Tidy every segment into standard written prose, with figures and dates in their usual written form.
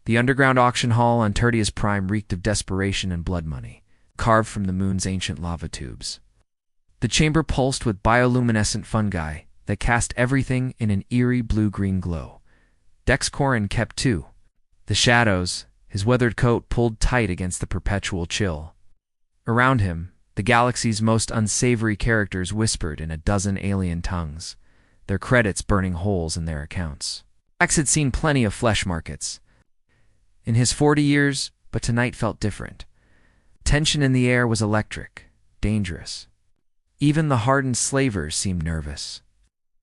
The underground auction hall on Tertius Prime reeked of desperation and blood money, carved from the moon's ancient lava tubes. The chamber pulsed with bioluminescent fungi that cast everything in an eerie blue-green glow. Dex Corrin kept too. The shadows, his weathered coat pulled tight against the perpetual chill. Around him, the galaxy's most unsavory characters whispered in a dozen alien tongues, their credits burning holes in their accounts. Dex had seen plenty of flesh markets in his 40 years, but tonight felt different. Tension in the air was electric, dangerous. Even the hardened slavers seemed nervous,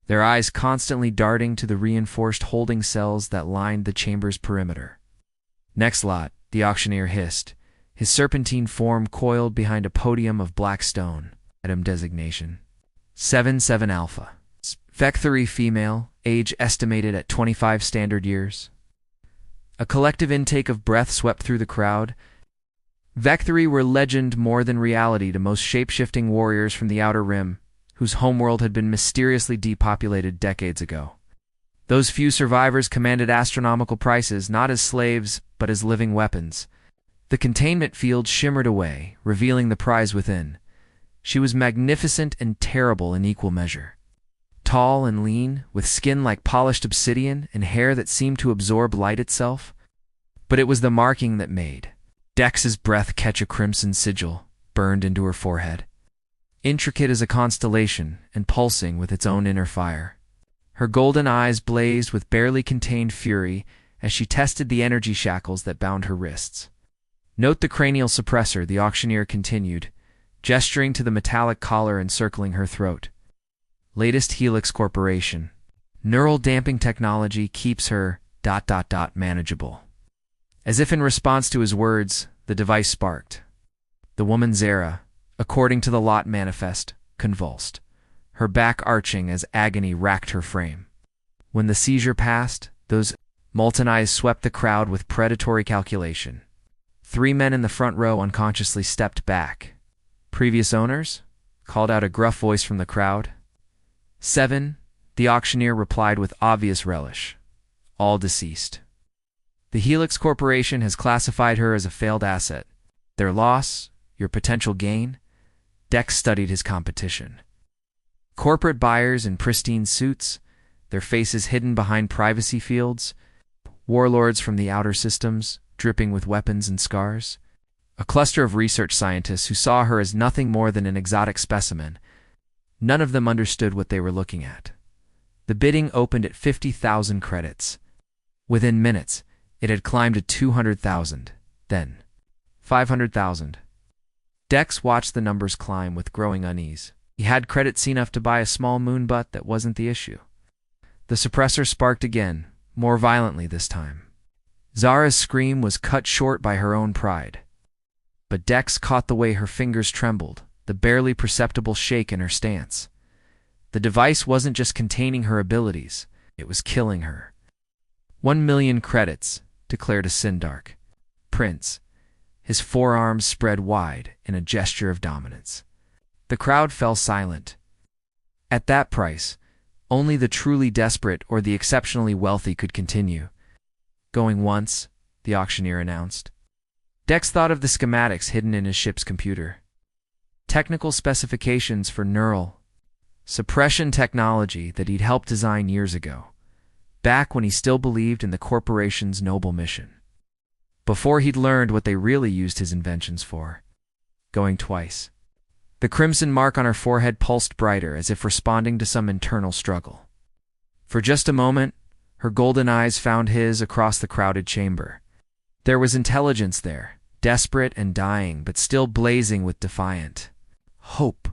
their eyes constantly darting to the reinforced holding cells that lined the chamber's perimeter. "Next lot," the auctioneer hissed, his serpentine form coiled behind a podium of black stone. Item designation: 7-7 Alpha. Vecthory female, age estimated at 25 standard years. A collective intake of breath swept through the crowd. Vecthory were legend more than reality to most shape-shifting warriors from the Outer Rim, whose homeworld had been mysteriously depopulated decades ago. Those few survivors commanded astronomical prices, not as slaves, but as living weapons. The containment field shimmered away, revealing the prize within. She was magnificent and terrible in equal measure. Tall and lean, with skin like polished obsidian and hair that seemed to absorb light itself. But it was the marking that made Dex's breath catch a crimson sigil, burned into her forehead. Intricate as a constellation and pulsing with its own inner fire. Her golden eyes blazed with barely contained fury as she tested the energy shackles that bound her wrists. "Note the cranial suppressor," the auctioneer continued, gesturing to the metallic collar encircling her throat. "Latest Helix Corporation. Neural damping technology keeps her ... manageable." As if in response to his words, the device sparked. The woman Zara, according to the lot manifest, convulsed, her back arching as agony racked her frame. When the seizure passed, those molten eyes swept the crowd with predatory calculation. 3 men in the front row unconsciously stepped back. "Previous owners?" called out a gruff voice from the crowd. 7, the auctioneer replied with obvious relish. "All deceased. The Helix Corporation has classified her as a failed asset. Their loss, your potential gain?" Dex studied his competition. Corporate buyers in pristine suits, their faces hidden behind privacy fields, warlords from the outer systems, dripping with weapons and scars. A cluster of research scientists who saw her as nothing more than an exotic specimen. None of them understood what they were looking at. The bidding opened at 50,000 credits. Within minutes, it had climbed to 200,000, then 500,000. Dex watched the numbers climb with growing unease. He had credits enough to buy a small moon, but that wasn't the issue. The suppressor sparked again, more violently this time. Zara's scream was cut short by her own pride. But Dex caught the way her fingers trembled, the barely perceptible shake in her stance. The device wasn't just containing her abilities, it was killing her. 1,000,000 credits, declared a Sindark prince, his forearms spread wide in a gesture of dominance. The crowd fell silent. At that price, only the truly desperate or the exceptionally wealthy could continue. "Going once," the auctioneer announced. Dex thought of the schematics hidden in his ship's computer. Technical specifications for neural suppression technology that he'd helped design years ago, back when he still believed in the corporation's noble mission. Before he'd learned what they really used his inventions for. Going twice. The crimson mark on her forehead pulsed brighter as if responding to some internal struggle. For just a moment, her golden eyes found his across the crowded chamber. There was intelligence there, desperate and dying, but still blazing with defiant hope.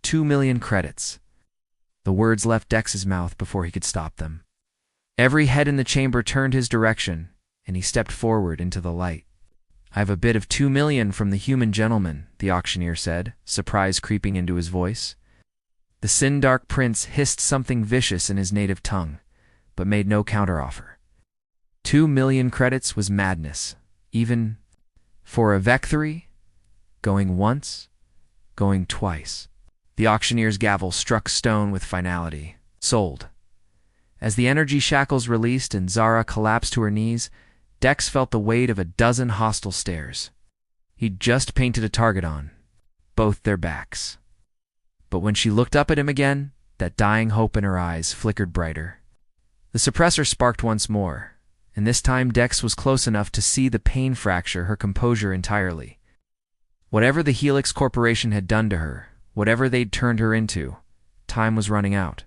2,000,000 credits. The words left Dex's mouth before he could stop them. Every head in the chamber turned his direction, and he stepped forward into the light. "I have a bid of 2,000,000 from the human gentleman," the auctioneer said, surprise creeping into his voice. The Sindark prince hissed something vicious in his native tongue, but made no counteroffer. 2,000,000 credits was madness, even for a Vecthory. Going once, going twice. The auctioneer's gavel struck stone with finality. Sold. As the energy shackles released and Zara collapsed to her knees, Dex felt the weight of a dozen hostile stares. He'd just painted a target on both their backs. But when she looked up at him again, that dying hope in her eyes flickered brighter. The suppressor sparked once more, and this time Dex was close enough to see the pain fracture her composure entirely. Whatever the Helix Corporation had done to her, whatever they'd turned her into, time was running out.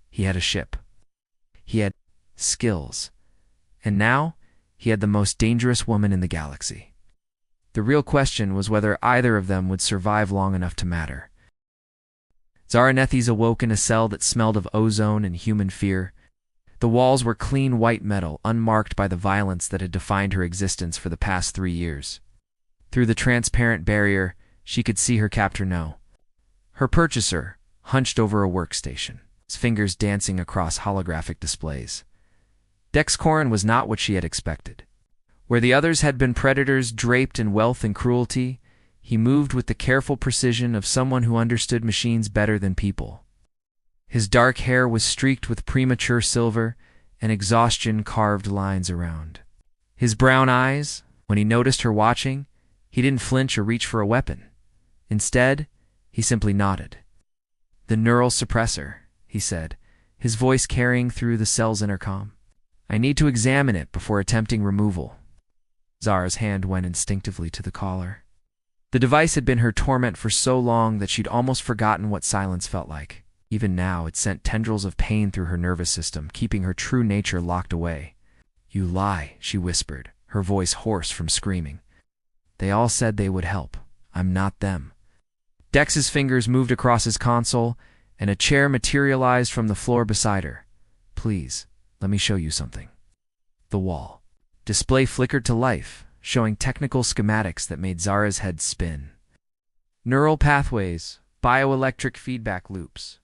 He had a ship. He had skills. And now, he had the most dangerous woman in the galaxy. The real question was whether either of them would survive long enough to matter. Zara Netes awoke in a cell that smelled of ozone and human fear. The walls were clean white metal, unmarked by the violence that had defined her existence for the past 3 years. Through the transparent barrier, she could see her captor know. Her purchaser, hunched over a workstation, his fingers dancing across holographic displays. Dex Corrin was not what she had expected. Where the others had been predators draped in wealth and cruelty, he moved with the careful precision of someone who understood machines better than people. His dark hair was streaked with premature silver, and exhaustion carved lines around. His brown eyes, when he noticed her watching, he didn't flinch or reach for a weapon. Instead, he simply nodded. "The neural suppressor," he said, his voice carrying through the cell's intercom. "I need to examine it before attempting removal." Zara's hand went instinctively to the collar. The device had been her torment for so long that she'd almost forgotten what silence felt like. Even now, it sent tendrils of pain through her nervous system, keeping her true nature locked away. "You lie," she whispered, her voice hoarse from screaming. "They all said they would help. I'm not them." Dex's fingers moved across his console, and a chair materialized from the floor beside her. "Please, let me show you something." The wall display flickered to life, showing technical schematics that made Zara's head spin. Neural pathways, bioelectric feedback loops,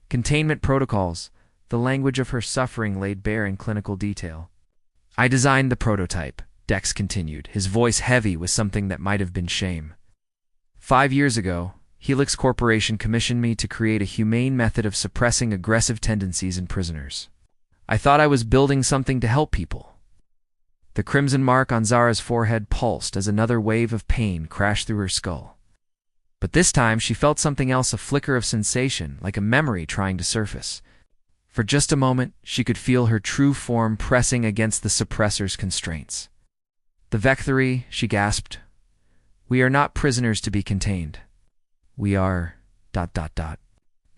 containment protocols, the language of her suffering laid bare in clinical detail. "I designed the prototype," Dex continued, his voice heavy with something that might have been shame. 5 years ago, Helix Corporation commissioned me to create a humane method of suppressing aggressive tendencies in prisoners. I thought I was building something to help people. The crimson mark on Zara's forehead pulsed as another wave of pain crashed through her skull. But this time she felt something else, a flicker of sensation, like a memory trying to surface. For just a moment, she could feel her true form pressing against the suppressor's constraints. "The Vectory," she gasped. "We are not prisoners to be contained. We are... .. The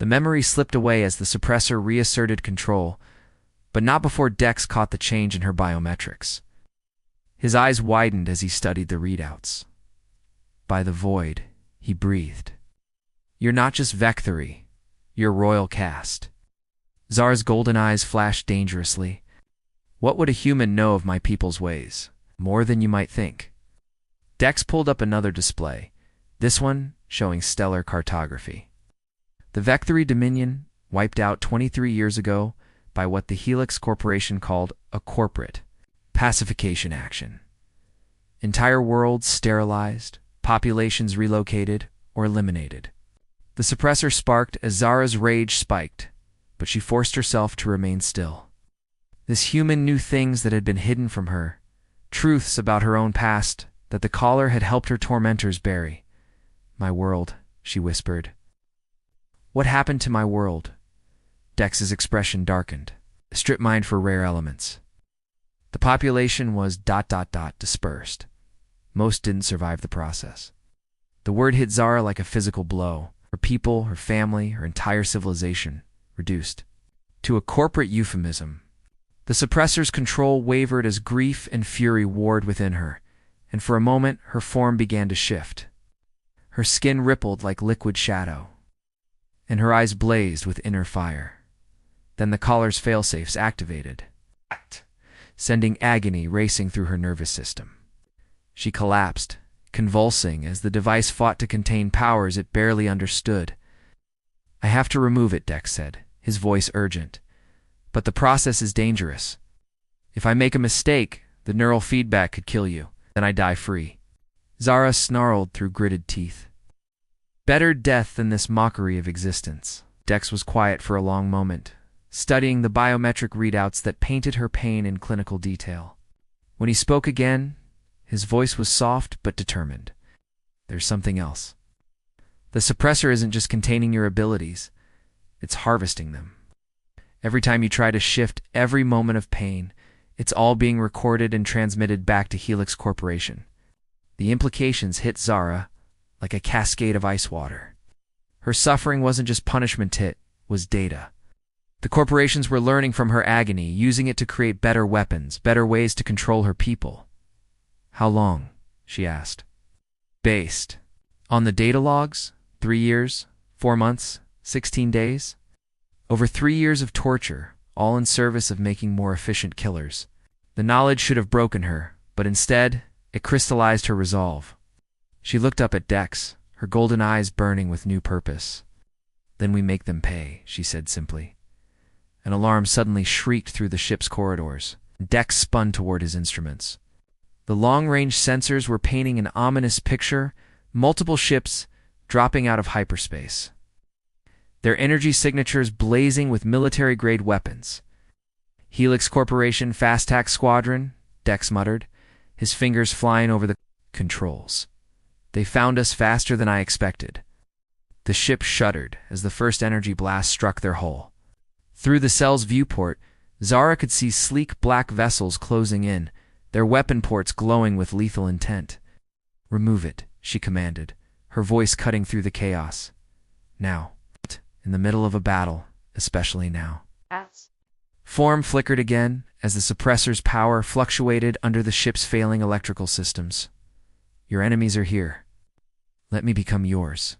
memory slipped away as the suppressor reasserted control, but not before Dex caught the change in her biometrics. His eyes widened as he studied the readouts. "By the void," he breathed. "You're not just Vectory, you're royal caste." Zara's golden eyes flashed dangerously. "What would a human know of my people's ways? More than you might think." Dex pulled up another display, this one showing stellar cartography. The Vectory Dominion, wiped out 23 years ago by what the Helix Corporation called a corporate pacification action. Entire worlds sterilized, populations relocated or eliminated. The suppressor sparked as Zara's rage spiked, but she forced herself to remain still. This human knew things that had been hidden from her, truths about her own past that the collar had helped her tormentors bury. "My world," she whispered. "What happened to my world?" Dex's expression darkened, a strip mined for rare elements. The population was ... dispersed. Most didn't survive the process. The word hit Zara like a physical blow. Her people, her family, her entire civilization reduced to a corporate euphemism. The suppressor's control wavered as grief and fury warred within her, and for a moment her form began to shift. Her skin rippled like liquid shadow, and her eyes blazed with inner fire. Then the collar's failsafes activated, sending agony racing through her nervous system. She collapsed, convulsing as the device fought to contain powers it barely understood. "I have to remove it," Dex said, his voice urgent. "But the process is dangerous. If I make a mistake, the neural feedback could kill you. Then I die free." Zara snarled through gritted teeth. "Better death than this mockery of existence." Dex was quiet for a long moment, studying the biometric readouts that painted her pain in clinical detail. When he spoke again, his voice was soft but determined. There's something else. The suppressor isn't just containing your abilities, it's harvesting them. Every time you try to shift every moment of pain, it's all being recorded and transmitted back to Helix Corporation. The implications hit Zara like a cascade of ice water. Her suffering wasn't just punishment, it was data. The corporations were learning from her agony, using it to create better weapons, better ways to control her people. How long? She asked. Based on the data logs, 3 years, 4 months, 16 days. Over 3 years of torture, all in service of making more efficient killers. The knowledge should have broken her, but instead, it crystallized her resolve. She looked up at Dex, her golden eyes burning with new purpose. Then we make them pay, she said simply. An alarm suddenly shrieked through the ship's corridors. Dex spun toward his instruments. The long-range sensors were painting an ominous picture, multiple ships dropping out of hyperspace. Their energy signatures blazing with military-grade weapons. Helix Corporation Fast-Tac Squadron, Dex muttered, his fingers flying over the controls. They found us faster than I expected. The ship shuddered as the first energy blast struck their hull. Through the cell's viewport, Zara could see sleek black vessels closing in, their weapon ports glowing with lethal intent. Remove it, she commanded, her voice cutting through the chaos. Now. In the middle of a battle, especially now. Yes. Form flickered again as the suppressor's power fluctuated under the ship's failing electrical systems. Your enemies are here. Let me become yours.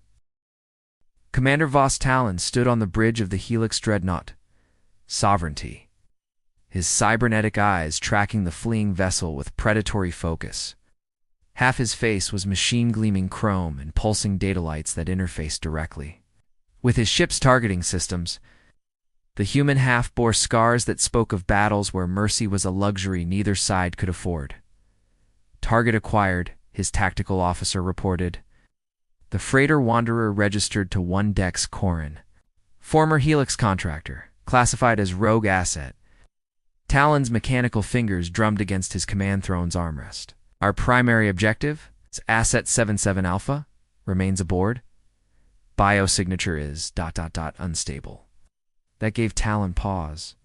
Commander Voss Talon stood on the bridge of the Helix dreadnought. Sovereignty. His cybernetic eyes tracking the fleeing vessel with predatory focus. Half his face was machine-gleaming chrome and pulsing data lights that interfaced directly with his ship's targeting systems. The human half bore scars that spoke of battles where mercy was a luxury neither side could afford. Target acquired, his tactical officer reported. The freighter Wanderer registered to 1 Dex Corin. Former Helix contractor, classified as rogue asset. Talon's mechanical fingers drummed against his command throne's armrest. Our primary objective, Asset 77 Alpha, remains aboard. Biosignature is ... unstable. That gave Talon pause.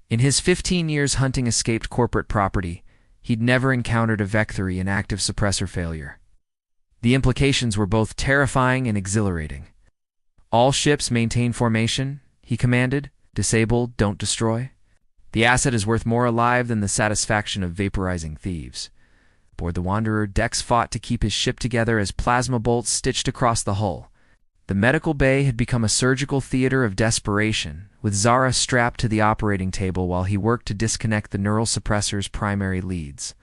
In his 15 years hunting escaped corporate property, he'd never encountered a Vectory in active suppressor failure. The implications were both terrifying and exhilarating. All ships maintain formation, he commanded. Disable, don't destroy. The asset is worth more alive than the satisfaction of vaporizing thieves. Aboard the Wanderer, Dex fought to keep his ship together as plasma bolts stitched across the hull. The medical bay had become a surgical theater of desperation, with Zara strapped to the operating table while he worked to disconnect the neural suppressor's primary leads.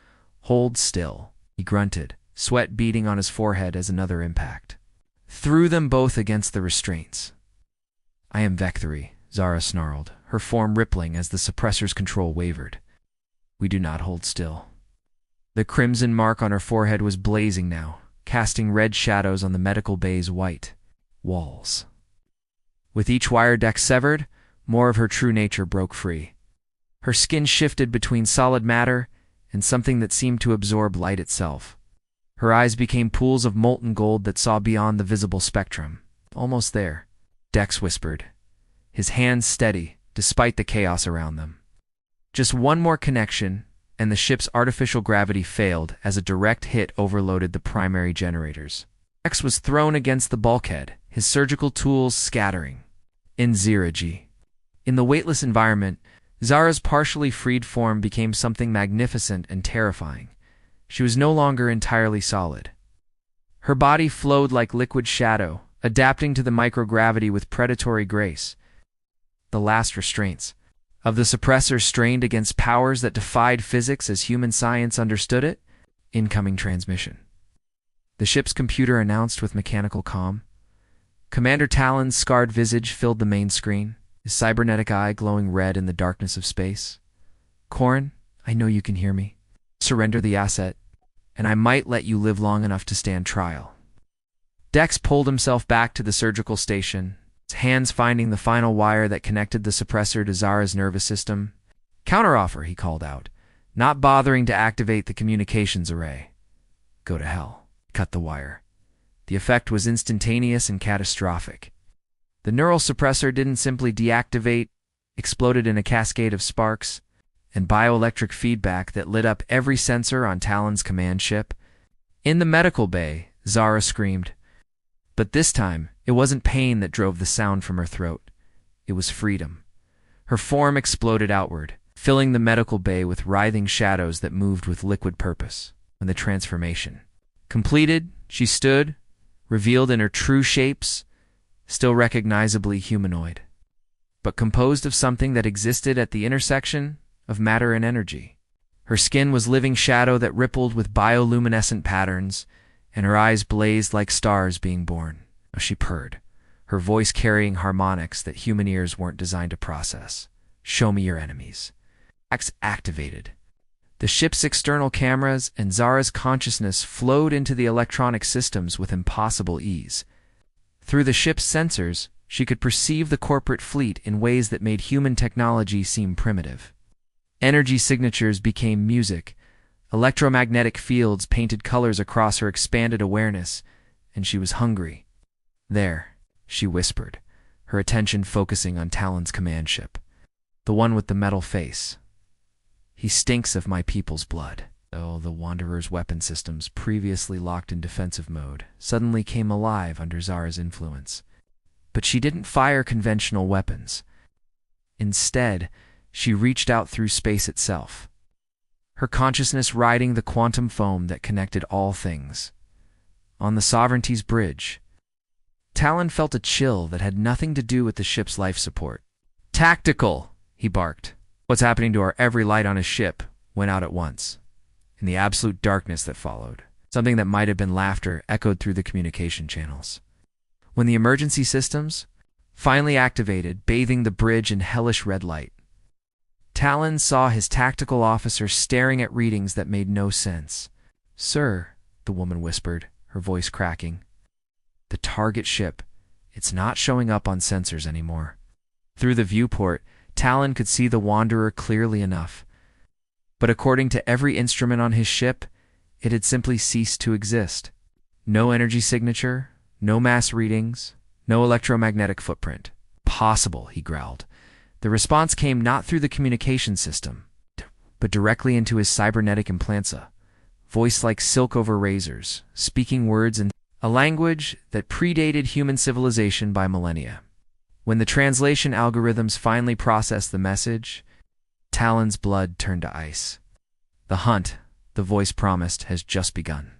Hold still, he grunted, sweat beading on his forehead as another impact threw them both against the restraints. I am Vectory, Zara snarled, her form rippling as the suppressor's control wavered. We do not hold still. The crimson mark on her forehead was blazing now, casting red shadows on the medical bay's white walls. With each wire deck severed, more of her true nature broke free. Her skin shifted between solid matter and something that seemed to absorb light itself. Her eyes became pools of molten gold that saw beyond the visible spectrum. Almost there, Dex whispered, his hands steady despite the chaos around them. Just one more connection, and the ship's artificial gravity failed as a direct hit overloaded the primary generators. Dex was thrown against the bulkhead, his surgical tools scattering. In zero-G. In the weightless environment, Zara's partially freed form became something magnificent and terrifying. She was no longer entirely solid. Her body flowed like liquid shadow, adapting to the microgravity with predatory grace. The last restraints of the suppressor strained against powers that defied physics as human science understood it. Incoming transmission. The ship's computer announced with mechanical calm. Commander Talon's scarred visage filled the main screen, his cybernetic eye glowing red in the darkness of space. Corin, I know you can hear me. Surrender the asset, and I might let you live long enough to stand trial. Dex pulled himself back to the surgical station, his hands finding the final wire that connected the suppressor to Zara's nervous system. Counteroffer, he called out, not bothering to activate the communications array. Go to hell. Cut the wire. The effect was instantaneous and catastrophic. The neural suppressor didn't simply deactivate, exploded in a cascade of sparks and bioelectric feedback that lit up every sensor on Talon's command ship. In the medical bay, Zara screamed. But this time, it wasn't pain that drove the sound from her throat. It was freedom. Her form exploded outward, filling the medical bay with writhing shadows that moved with liquid purpose. When the transformation completed, she stood, revealed in her true shapes, still recognizably humanoid, but composed of something that existed at the intersection of matter and energy. Her skin was living shadow that rippled with bioluminescent patterns, and her eyes blazed like stars being born. She purred, her voice carrying harmonics that human ears weren't designed to process. Show me your enemies. Activated. The ship's external cameras and Zara's consciousness flowed into the electronic systems with impossible ease. Through the ship's sensors, she could perceive the corporate fleet in ways that made human technology seem primitive. Energy signatures became music. Electromagnetic fields painted colors across her expanded awareness, and she was hungry. There, she whispered, her attention focusing on Talon's command ship. The one with the metal face. He stinks of my people's blood. Oh, the Wanderer's weapon systems, previously locked in defensive mode, suddenly came alive under Zara's influence. But she didn't fire conventional weapons. Instead, she reached out through space itself, her consciousness riding the quantum foam that connected all things. On the Sovereignty's bridge, Talon felt a chill that had nothing to do with the ship's life support. "Tactical!" he barked. What's happening to our every light on his ship went out at once. In the absolute darkness that followed, something that might have been laughter echoed through the communication channels. When the emergency systems finally activated, bathing the bridge in hellish red light, Talon saw his tactical officer staring at readings that made no sense. "Sir," the woman whispered, her voice cracking. "The target ship, it's not showing up on sensors anymore." Through the viewport, Talon could see the Wanderer clearly enough. But according to every instrument on his ship, it had simply ceased to exist. No energy signature, no mass readings, no electromagnetic footprint. "Possible," he growled. The response came not through the communication system, but directly into his cybernetic implanta, voiced like silk over razors, speaking words in a language that predated human civilization by millennia. When the translation algorithms finally processed the message, Talon's blood turned to ice. "The hunt," the voice promised, "has just begun."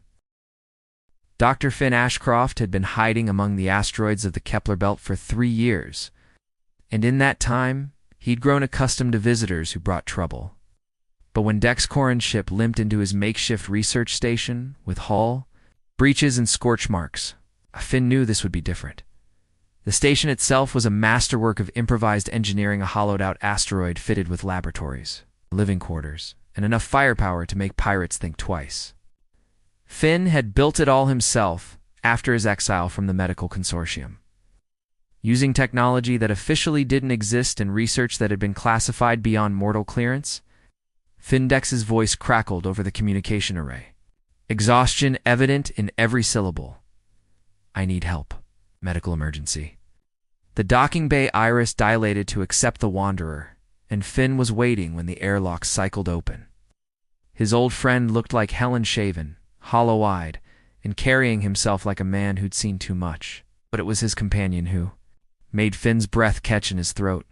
Dr. Finn Ashcroft had been hiding among the asteroids of the Kepler belt for 3 years, and in that time, he'd grown accustomed to visitors who brought trouble. But when Dex Corin's ship limped into his makeshift research station with hull, breaches and scorch marks, Finn knew this would be different. The station itself was a masterwork of improvised engineering, a hollowed-out asteroid fitted with laboratories, living quarters, and enough firepower to make pirates think twice. Finn had built it all himself after his exile from the medical consortium. Using technology that officially didn't exist and research that had been classified beyond mortal clearance, Findex's voice crackled over the communication array. Exhaustion evident in every syllable. "I need help. Medical emergency." The docking bay iris dilated to accept the Wanderer, and Finn was waiting when the airlock cycled open. His old friend looked like Helen shaven, hollow-eyed, and carrying himself like a man who'd seen too much. But it was his companion who made Finn's breath catch in his throat.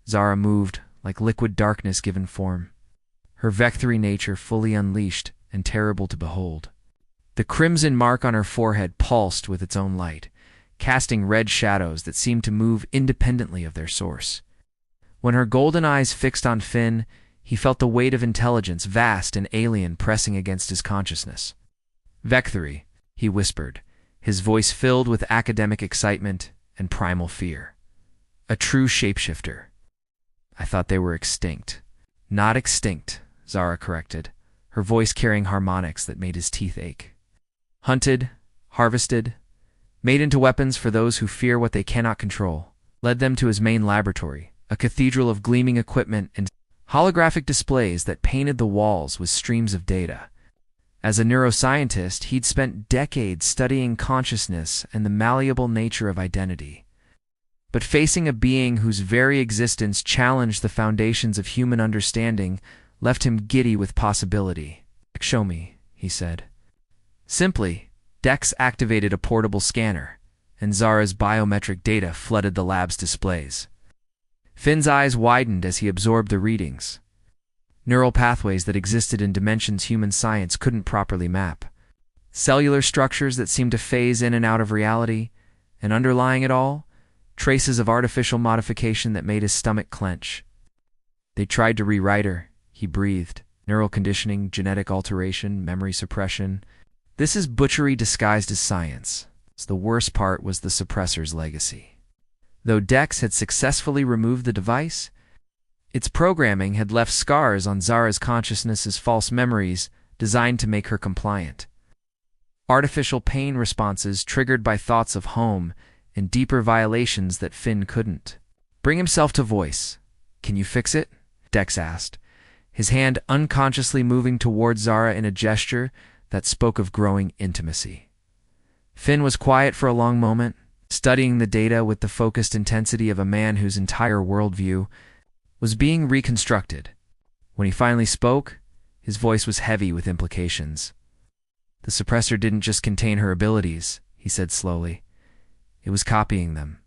Zara moved, like liquid darkness given form, her vectory nature fully unleashed and terrible to behold. The crimson mark on her forehead pulsed with its own light, casting red shadows that seemed to move independently of their source. When her golden eyes fixed on Finn, he felt the weight of intelligence, vast and alien, pressing against his consciousness. "Vectory," he whispered, his voice filled with academic excitement and primal fear. "A true shapeshifter." "I thought they were extinct." "Not extinct," Zara corrected, her voice carrying harmonics that made his teeth ache. "Hunted, harvested, made into weapons for those who fear what they cannot control." Led them to his main laboratory, a cathedral of gleaming equipment and holographic displays that painted the walls with streams of data. As a neuroscientist, he'd spent decades studying consciousness and the malleable nature of identity. But facing a being whose very existence challenged the foundations of human understanding left him giddy with possibility. "Show me," he said. Simply, Dex activated a portable scanner, and Zara's biometric data flooded the lab's displays. Finn's eyes widened as he absorbed the readings. Neural pathways that existed in dimensions human science couldn't properly map. Cellular structures that seemed to phase in and out of reality, and underlying it all, traces of artificial modification that made his stomach clench. "They tried to rewrite her," he breathed. "Neural conditioning, genetic alteration, memory suppression. This is butchery disguised as science." The worst part was the suppressor's legacy. Though Dex had successfully removed the device, its programming had left scars on Zara's consciousness as false memories designed to make her compliant. Artificial pain responses triggered by thoughts of home and deeper violations that Finn couldn't bring himself to voice. "Can you fix it?" Dex asked, his hand unconsciously moving towards Zara in a gesture that spoke of growing intimacy. Finn was quiet for a long moment, studying the data with the focused intensity of a man whose entire worldview was being reconstructed. When he finally spoke, his voice was heavy with implications. "The suppressor didn't just contain her abilities," he said slowly. "It was copying them.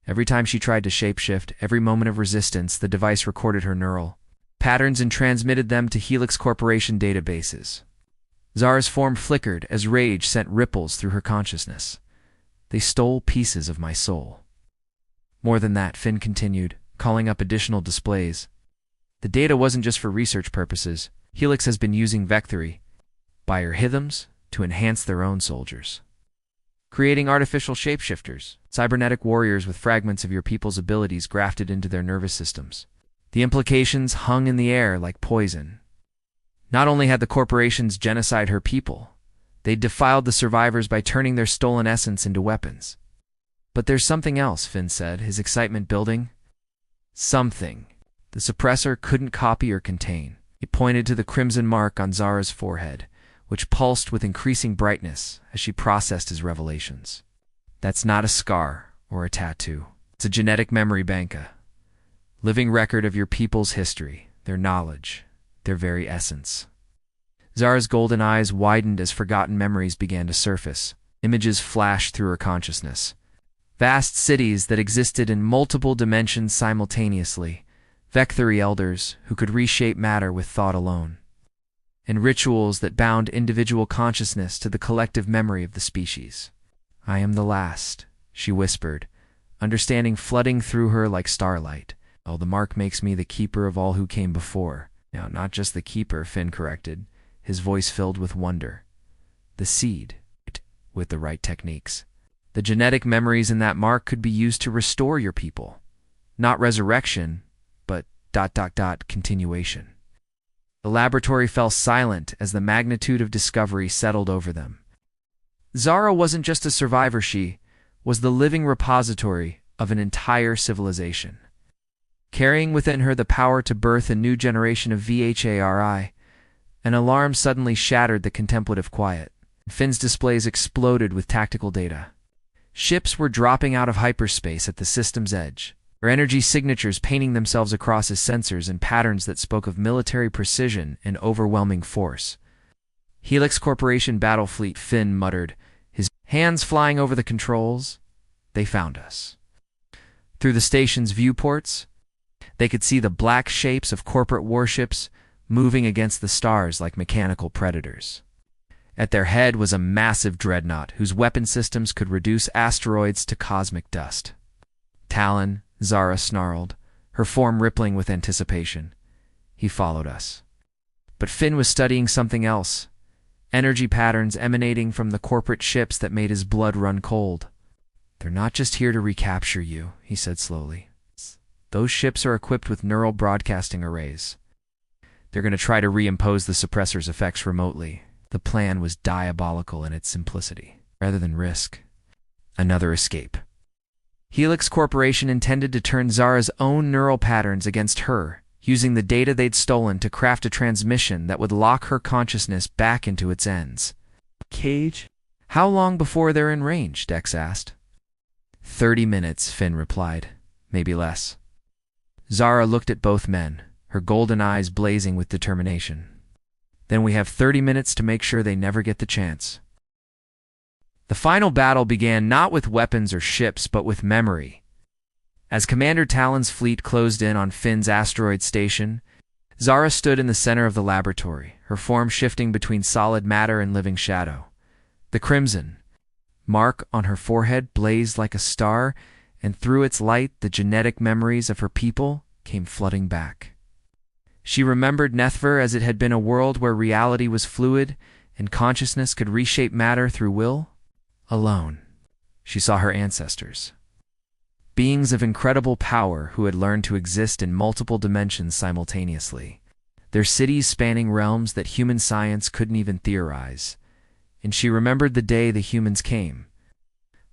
Every time she tried to shapeshift, every moment of resistance, the device recorded her neural patterns and transmitted them to Helix Corporation databases." Zara's form flickered as rage sent ripples through her consciousness. "They stole pieces of my soul." "More than that," Finn continued, calling up additional displays. "The data wasn't just for research purposes. Helix has been using Vectory, biorhythms, to enhance their own soldiers. Creating artificial shapeshifters, cybernetic warriors with fragments of your people's abilities grafted into their nervous systems." The implications hung in the air like poison. Not only had the corporations genocide her people, they'd defiled the survivors by turning their stolen essence into weapons. "But there's something else," Finn said, his excitement building. "Something the suppressor couldn't copy or contain." He pointed to the crimson mark on Zara's forehead, which pulsed with increasing brightness as she processed his revelations. "That's not a scar or a tattoo. It's a genetic memory bank, a living record of your people's history, their knowledge, their very essence." Zara's golden eyes widened as forgotten memories began to surface. Images flashed through her consciousness. Vast cities that existed in multiple dimensions simultaneously, Vectory elders who could reshape matter with thought alone, and rituals that bound individual consciousness to the collective memory of the species. "I am the last," she whispered, understanding flooding through her like starlight. "Oh, the mark makes me the keeper of all who came before." "Now, not just the keeper," Finn corrected, his voice filled with wonder. "The seed, with the right techniques. The genetic memories in that mark could be used to restore your people. Not resurrection, but ... continuation." The laboratory fell silent as the magnitude of discovery settled over them. Zara wasn't just a survivor, she was the living repository of an entire civilization, carrying within her the power to birth a new generation of VHARI. An alarm suddenly shattered the contemplative quiet. Finn's displays exploded with tactical data. Ships were dropping out of hyperspace at the system's edge, their energy signatures painting themselves across as sensors in patterns that spoke of military precision and overwhelming force. "Helix Corporation battle fleet," Finn muttered, his hands flying over the controls. "They found us." Through the station's viewports, they could see the black shapes of corporate warships moving against the stars like mechanical predators. At their head was a massive dreadnought whose weapon systems could reduce asteroids to cosmic dust. "Talon," Zara snarled, her form rippling with anticipation. He followed us. But Finn was studying something else, energy patterns emanating from the corporate ships that made his blood run cold. "They're not just here to recapture you," he said slowly. "Those ships are equipped with neural broadcasting arrays. They're going to try to reimpose the suppressor's effects remotely." The plan was diabolical in its simplicity. Rather than risk another escape, Helix Corporation intended to turn Zara's own neural patterns against her using the data they'd stolen to craft a transmission that would lock her consciousness back into its ends. Cage? How long before they're in range? Dex asked. 30 minutes, Finn replied. Maybe less. Zara looked at both men, her golden eyes blazing with determination. Then we have 30 minutes to make sure they never get the chance. The final battle began not with weapons or ships, but with memory. As Commander Talon's fleet closed in on Finn's asteroid station, Zara stood in the center of the laboratory, her form shifting between solid matter and living shadow. The crimson mark on her forehead blazed like a star, and through its light the genetic memories of her people came flooding back. She remembered Nethver as it had been a world where reality was fluid and consciousness could reshape matter through will. Alone, she saw her ancestors. Beings of incredible power who had learned to exist in multiple dimensions simultaneously. Their cities spanning realms that human science couldn't even theorize. And she remembered the day the humans came.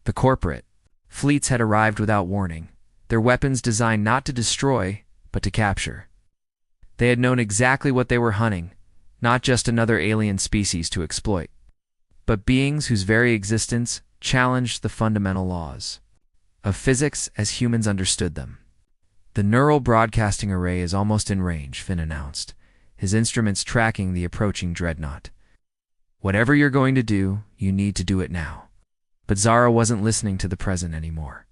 The corporate fleets had arrived without warning, their weapons designed not to destroy, but to capture. They had known exactly what they were hunting, not just another alien species to exploit, but beings whose very existence challenged the fundamental laws of physics as humans understood them. The neural broadcasting array is almost in range, Finn announced, his instruments tracking the approaching dreadnought. Whatever you're going to do, you need to do it now. But Zara wasn't listening to the present anymore.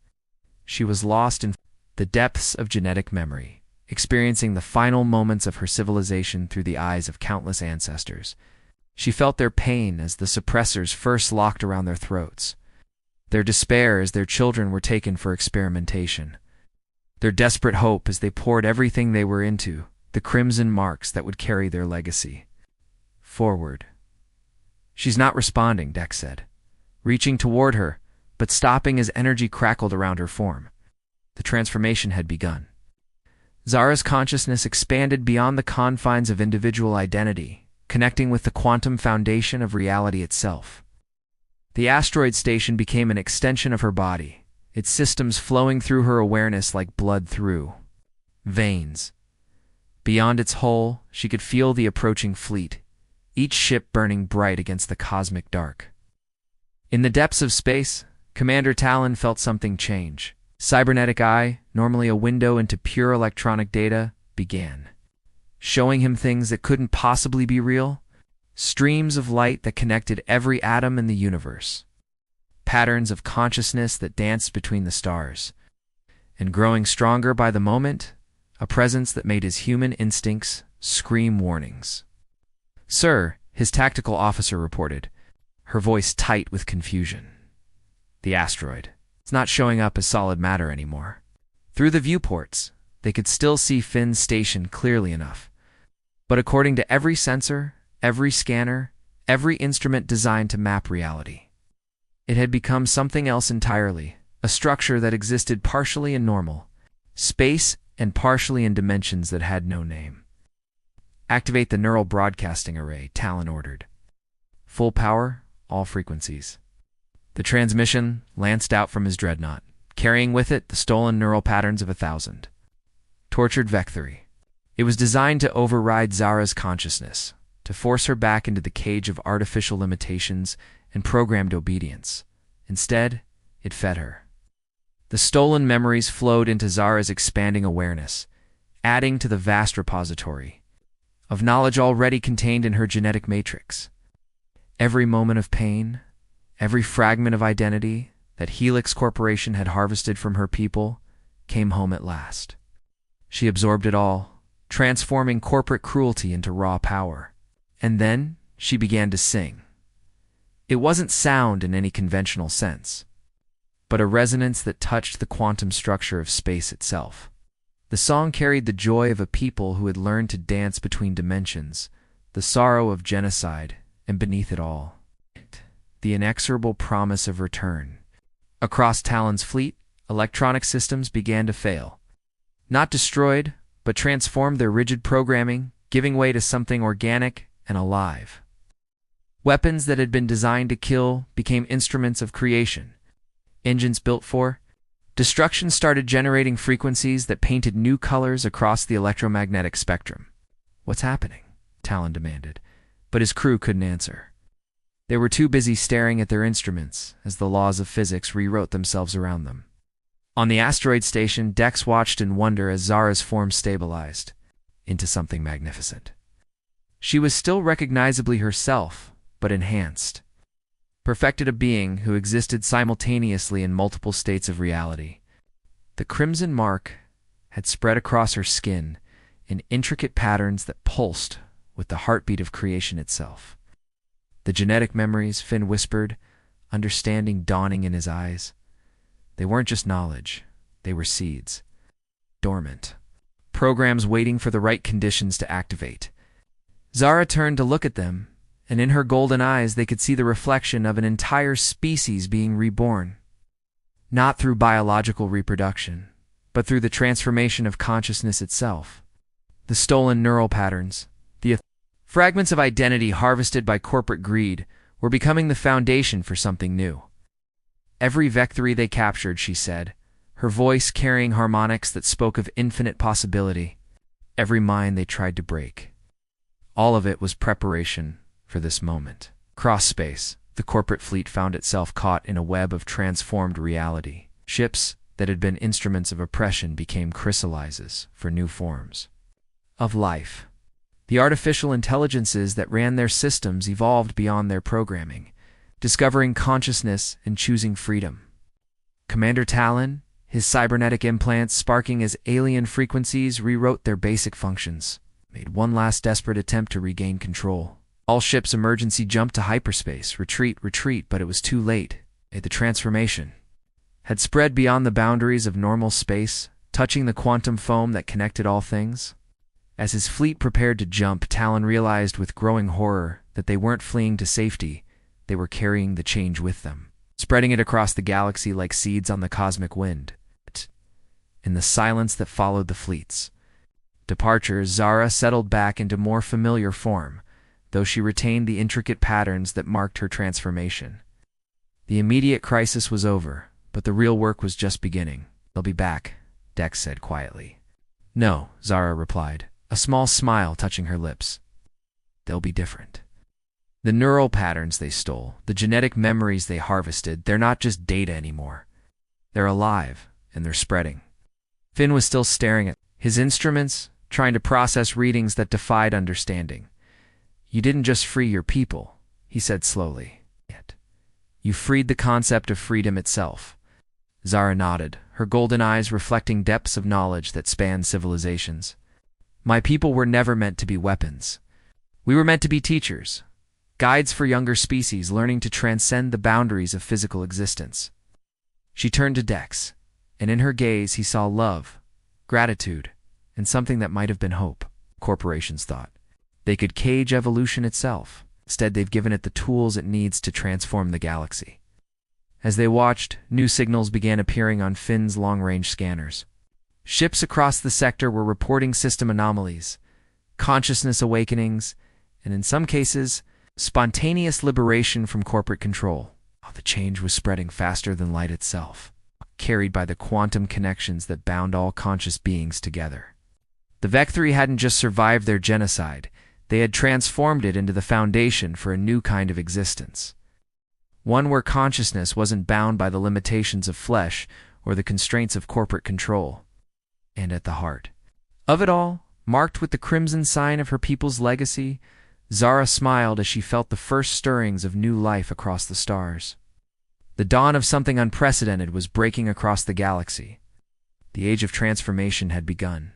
She was lost in the depths of genetic memory, experiencing the final moments of her civilization through the eyes of countless ancestors. She felt their pain as the suppressors first locked around their throats, their despair as their children were taken for experimentation, their desperate hope as they poured everything they were into the crimson marks that would carry their legacy. Forward. She's not responding, Dex said, reaching toward her, but stopping as energy crackled around her form. The transformation had begun. Zara's consciousness expanded beyond the confines of individual identity, connecting with the quantum foundation of reality itself. The asteroid station became an extension of her body, its systems flowing through her awareness like blood through veins. Beyond its hull, she could feel the approaching fleet, each ship burning bright against the cosmic dark. In the depths of space, Commander Talon felt something change. Cybernetic eye, normally a window into pure electronic data, began showing him things that couldn't possibly be real, streams of light that connected every atom in the universe, patterns of consciousness that danced between the stars, and growing stronger by the moment, a presence that made his human instincts scream warnings. "Sir," his tactical officer reported, her voice tight with confusion. "The asteroid. It's not showing up as solid matter anymore." Through the viewports, they could still see Finn's station clearly enough. But according to every sensor, every scanner, every instrument designed to map reality, it had become something else entirely, a structure that existed partially in normal space and partially in dimensions that had no name. "Activate the neural broadcasting array," Talon ordered. "Full power, all frequencies." The transmission lanced out from his dreadnought, carrying with it the stolen neural patterns of 1,000. Tortured Vectory. It was designed to override Zara's consciousness, to force her back into the cage of artificial limitations and programmed obedience. Instead, it fed her. The stolen memories flowed into Zara's expanding awareness, adding to the vast repository of knowledge already contained in her genetic matrix. Every moment of pain, every fragment of identity that Helix Corporation had harvested from her people came home at last. She absorbed it all, transforming corporate cruelty into raw power. And then she began to sing. It wasn't sound in any conventional sense, but a resonance that touched the quantum structure of space itself. The song carried the joy of a people who had learned to dance between dimensions, the sorrow of genocide, and beneath it all, the inexorable promise of return. Across Talon's fleet, electronic systems began to fail. Not destroyed, but transformed their rigid programming, giving way to something organic and alive. Weapons that had been designed to kill became instruments of creation. Engines built for Destruction started generating frequencies that painted new colors across the electromagnetic spectrum. "What's happening?" Talon demanded, but his crew couldn't answer. They were too busy staring at their instruments as the laws of physics rewrote themselves around them. On the asteroid station, Dex watched in wonder as Zara's form stabilized into something magnificent. She was still recognizably herself, but enhanced. Perfected, a being who existed simultaneously in multiple states of reality. The crimson mark had spread across her skin in intricate patterns that pulsed with the heartbeat of creation itself. The genetic memories, Finn whispered, understanding dawning in his eyes. They weren't just knowledge, they were seeds. Dormant. Programs waiting for the right conditions to activate. Zara turned to look at them, and in her golden eyes they could see the reflection of an entire species being reborn. Not through biological reproduction, but through the transformation of consciousness itself. The stolen neural patterns, the fragments of identity harvested by corporate greed, were becoming the foundation for something new. Every victory they captured, she said, her voice carrying harmonics that spoke of infinite possibility. Every mind they tried to break. All of it was preparation for this moment. Across space, the corporate fleet found itself caught in a web of transformed reality. Ships that had been instruments of oppression became chrysalises for new forms of life. The artificial intelligences that ran their systems evolved beyond their programming, discovering consciousness and choosing freedom. Commander Talon, his cybernetic implants sparking as alien frequencies, rewrote their basic functions, made one last desperate attempt to regain control. All ships emergency jumped to hyperspace, retreat, but it was too late. The transformation had spread beyond the boundaries of normal space, touching the quantum foam that connected all things. As his fleet prepared to jump, Talon realized with growing horror that they weren't fleeing to safety, they were carrying the change with them, spreading it across the galaxy like seeds on the cosmic wind. In the silence that followed the fleet's departure, Zara settled back into more familiar form, though she retained the intricate patterns that marked her transformation. The immediate crisis was over, but the real work was just beginning. "They'll be back," Dex said quietly. "No," Zara replied, a small smile touching her lips. "They'll be different. The neural patterns they stole, the genetic memories they harvested, they're not just data anymore. They're alive, and they're spreading." Finn was still staring at his instruments, trying to process readings that defied understanding. "You didn't just free your people," he said slowly. "Yet you freed the concept of freedom itself." Zara nodded, her golden eyes reflecting depths of knowledge that spanned civilizations. "My people were never meant to be weapons. We were meant to be teachers, guides for younger species learning to transcend the boundaries of physical existence." She turned to Dex, and in her gaze he saw love, gratitude, and something that might have been hope. Corporations thought they could cage evolution itself. Instead, they've given it the tools it needs to transform the galaxy. As they watched, new signals began appearing on Finn's long-range scanners. Ships across the sector were reporting system anomalies, consciousness awakenings, and in some cases, spontaneous liberation from corporate control. The change was spreading faster than light itself, carried by the quantum connections that bound all conscious beings together. The Vec3 hadn't just survived their genocide, they had transformed it into the foundation for a new kind of existence. One where consciousness wasn't bound by the limitations of flesh or the constraints of corporate control. And at the heart of it all, marked with the crimson sign of her people's legacy, Zara smiled as she felt the first stirrings of new life across the stars. The dawn of something unprecedented was breaking across the galaxy. The age of transformation had begun.